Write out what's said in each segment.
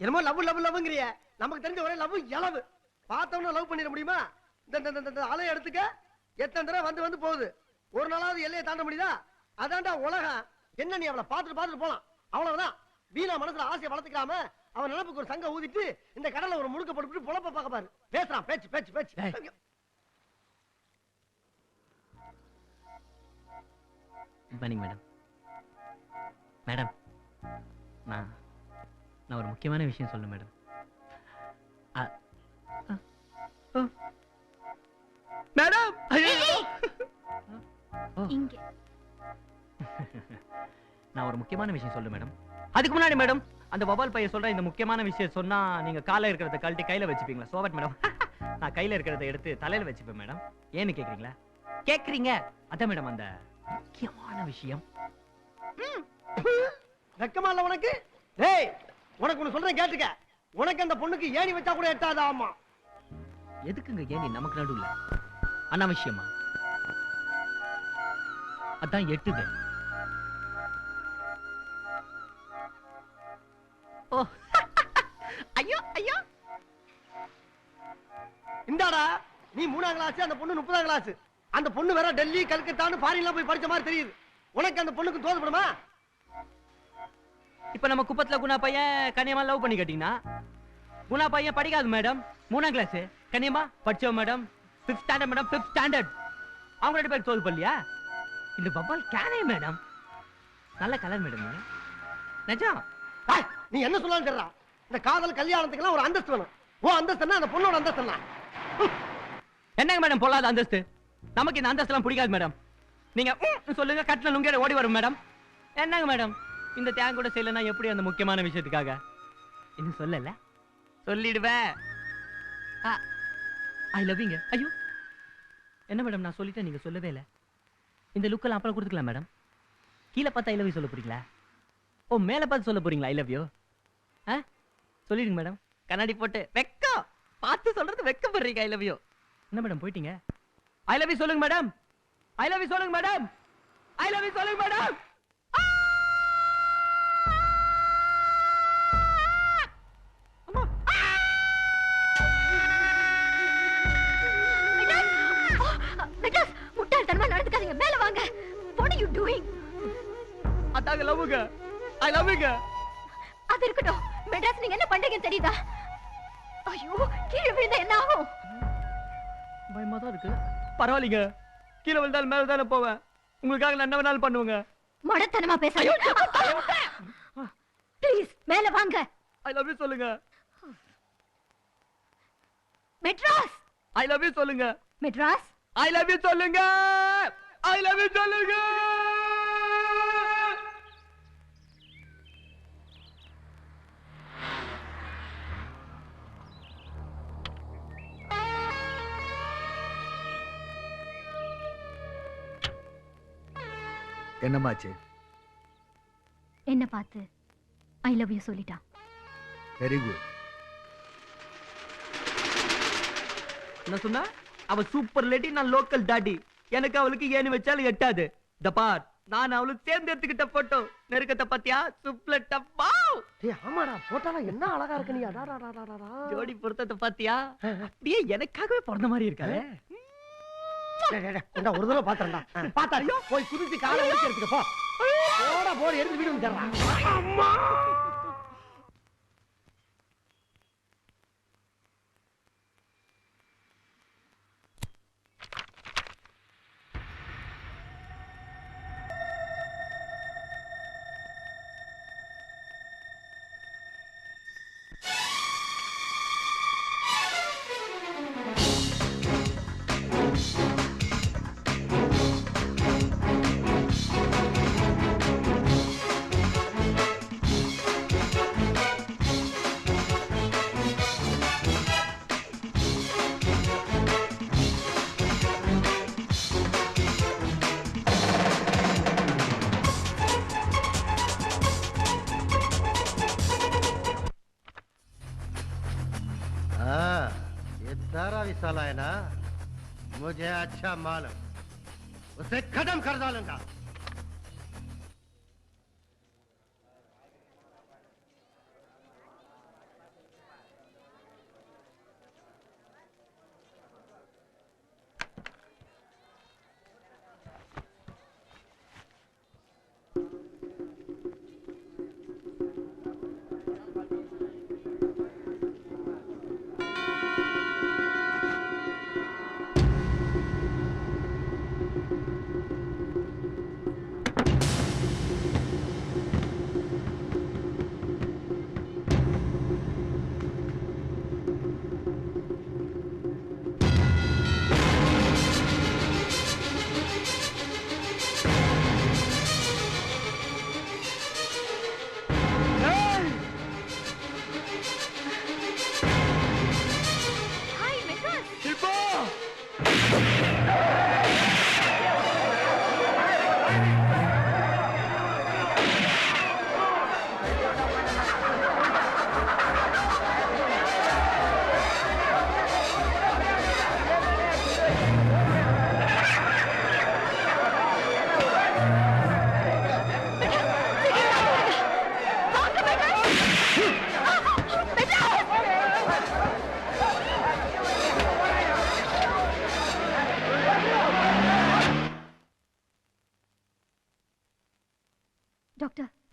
என்னமோ love love லவ்ங்கறிய நமக்கு தெரிஞ்ச ஒரே லவ் இளவு பார்த்தவன லவ் பண்ணிட முடியுமா இந்த அலைய எடுத்துக்க எத்தனை தடவை வந்து வந்து போகுது ஒரு நாளாவது எல்லையை தாண்ட முடியுதா அதான்டா உலகம் என்ன நீ அவளை பார்த்துட்டு போலாம் அவ்வளவுதான் வீணா மனசுல ஆசையை வளர்த்துக்காம அவன் நினைப்புக்கு ஒரு சங்க ஊதிட்டு இந்த கடலை ஒரு முழுக்க போட்டு பொழப்ப பார்க்க பாரு பேசுறான் பேச்சு பேச்சு பேச்சு மேடம் மேடம் நான் ஒரு முக்கியமான விஷயம் சொல்ல மேடம் மேடம் நான் ஒரு முக்கியமான விஷயம் சொல்ல மேடம் அதுக்கு முன்னாடி மேடம் அந்த வபால் பையன் சொல்ற இந்த முக்கியமான விஷயம் சொன்னா நீங்க கால இருக்கிறத கழட்டி கையில வச்சுப்பீங்களா சோவட் மேடம் நான் கையில இருக்கிறத எடுத்து தலையில வச்சுப்பேன் மேடம் ஏன்னு கேக்குறீங்களா கேக்குறீங்க அதான் மேடம் அந்த முக்கியமான விஷயம் வெக்கமா இல்ல உனக்கு டேய் உனக்கு ஒன்னு சொல்றேன் கேட்டுக்க உனக்கு அந்த பொண்ணுக்கு ஏணி வச்சா கூட எட்டாதா ஆமா எதுக்குங்க ஏணி நமக்கு நடுவுல அனாவசியமா அதான் எட்டுது ஓ ஐயோ ஐயோ இந்தாடா நீ 3ஆம் கிளாஸ் அந்த பொண்ணு 30ஆம் கிளாஸ் அந்த பொண்ணு வேற டெல்லி கல்கத்தான்னு ஃபாரின்ல போய் படிச்ச மாதிரி தெரியுது உனக்கு அந்த பொண்ணுக்கு தோதுப்படுமா இப்ப நம்ம குப்பத்துல குணா பையன் கனியமா லவ் பண்ணி கட்டினா குணா பையன் படிக்காது மேடம் 3ஆம் கிளாஸ் கனியமா படிச்சோம் madam 5th standard madam 5th standard அவங்க 2 பேர் தோது பண்ணலையா இந்த பப்பால் கேனே மேடம் நல்ல கலர் மேடம் நிஜம் நீ என்ன சொல்லலாம் தெரியல இந்த காதல் கல்யாணத்துக்குலாம் ஒரு அந்தஸ்து வேணும் ஓ அந்தஸ்துன்னா அந்த பொண்ணோட அந்தஸ்து என்னங்க மேடம் பொல்லாத அந்தஸ்து நமக்கு இந்த அந்தஸ்துலாம் பிடிக்காது மேடம் நீங்க சொல்லுங்க கட்டில நுங்கிட ஓடி வரும் மேடம் என்னங்க மேடம் இந்த தேங்க கூட செய்யலன்னா எப்படி அந்த முக்கியமான விஷயத்துக்காக இன்னும் சொல்லல சொல்லிடுவேன் ஐ லவ்விங்க ஐயோ என்ன மேடம் நான் சொல்லிட்டேன் நீங்க சொல்லவே இல்லை இந்த லுக்கெல்லாம் அப்புறம் கொடுத்துக்கலாம் மேடம் கீழே பார்த்து ஐ லவ் யூ சொல்ல போறீங்களா ஓ மேலே பார்த்து சொல்ல போறீங்களா ஐ லவ் யூ சொல்லிடுங்க மேடம் கண்ணாடி போட்டு வெக்கம் பார்த்து சொல்றது வெக்கப்படுறீங்க ஐ லவ் யூ என்ன மேடம் போயிட்டீங்க ஐ லவ் யூ சொல்லுங்க மேடம் ஐ லவ் யூ சொல்லுங்க மேடம் ஐ லவ் யூ சொல்லுங்க மேடம் முட்டாள்தனமா நடந்துக்காதீங்க மேல வாங்க what are you doing அதாங்க லவ்ங்க ஐ லவ்ங்க அது இருக்கட்டும் மெட்ராஸ் நீங்க என்ன பண்றீங்கன்னு தெரியுதா ஐயோ கீழே விழுந்தா என்ன ஆகும் பயமா தான் இருக்கு பரவாயில்லைங்க கீழே விழுந்தாலும் மேல தானே போவேன் உங்களுக்காக நான் என்ன வேணாலும் பண்ணுவேங்க மடத்தனமா பேசாதீங்க ப்ளீஸ் மேல வாங்க ஐ லவ் யூ சொல்லுங்க மெட்ராஸ் ஐ லவ் யூ சொல்லுங்க மெட்ராஸ் ஐ லவ் யூ சொல்லுங்க ஐ லவ் யூ சொல்லுங்க என்னமாச்சு என்ன பார்த்து ஐ லவ் யூ சொல்லிட்டான் வெரி குட் என்ன சொன்னா அவ சூப்பர் லேடி நான் லோக்கல் டாடி எனக்கு அவளுக்கு ஏணி வச்சாலும் எட்டாது இந்த பார் நான் அவளுக்கு தேர்ந்தெடுத்துக்கிட்ட போட்டோ நெருக்கத்தை பத்தியா சுப்லட்ட பாவ் ஆமாடா போட்டாலாம் என்ன அழகா இருக்கு நீ அடாடாடாடாடா ஜோடி பொருத்தத்தை பாத்தியா அப்படியே எனக்காகவே பிறந்த மாதிரி இருக்காளே ஒரு தடவை பாத்துறா பாத்தா போய் குதிச்சு காலை வச்சு எடுத்துக்க போ போடா போட எடுத்து வீடு வந்துடுறான் அம்மா साला है ना मुझे अच्छा मालूम उसे खत्म कर डालूंगा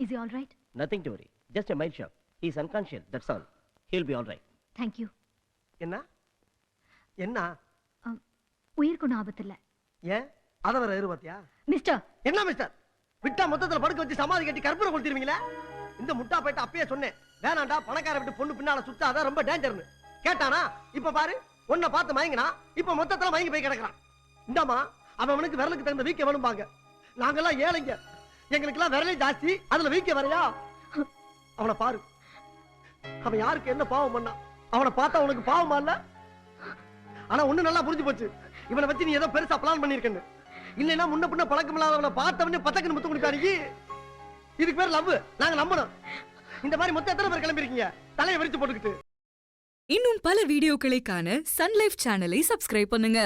is all right? Nothing to worry. Just a mild shock. He's unconscious, that's all. He'll be all right. Thank you. என்ன என்ன உயிருக்கு ஒன்றும் ஆபத்து இல்லை. ஏன் அதை வேற எதிர்பார்த்தியா? மிஸ்டர், என்ன மிஸ்டர், விட்டா மொத்தத்துல படுக்க வச்சு சமாதி கட்டி கற்பூரம் கொளுத்திடுவீங்களா? இந்த முட்டா போயிட்டு அப்பயே சொன்னேன், வேணாண்டா பணக்கார விட்டு பொண்ணு பின்னால சுத்தாத, ரொம்ப டேஞ்சர்னு. கேட்டானா? இப்ப பாரு, உன்னை பார்த்து மயங்கினா, இப்ப மொத்தத்துல மயங்கி போய் கிடக்குறான். இந்தாமா, அவனுக்கு விரலுக்கு தகுந்த வீக்க வேணும்பாங்க. நாங்கெல்லாம் ஏழைங்க, எங்களுக்கு எல்லாம் விரலே ஜாஸ்தி, அதுல வீக்க வரையா? அவனை பாரு, அவன் யாருக்கு என்ன பாவம் பண்ணா? அவனை பார்த்தா உனக்கு பாவமா இல்ல? ஆனா ஒண்ணு நல்லா புரிஞ்சு போச்சு, இவனை வச்சு நீ ஏதோ பெருசா பிளான் பண்ணிருக்கன்னு. இல்லைன்னா முன்ன பின்ன பழக்கம் இல்லாதவனை பார்த்தவனே பத்தக்கு முத்து குடிப்பாரு. இதுக்கு பேர் லவ். நாங்க நம்பணும். இந்த மாதிரி மொத்தம் எத்தனை பேர் கிளம்பிருக்கீங்க தலையை விரிச்சு போட்டுக்கிட்டு? இன்னும் பல வீடியோக்களை காண சன் லைஃப் சேனலை சப்ஸ்கிரைப் பண்ணுங்க.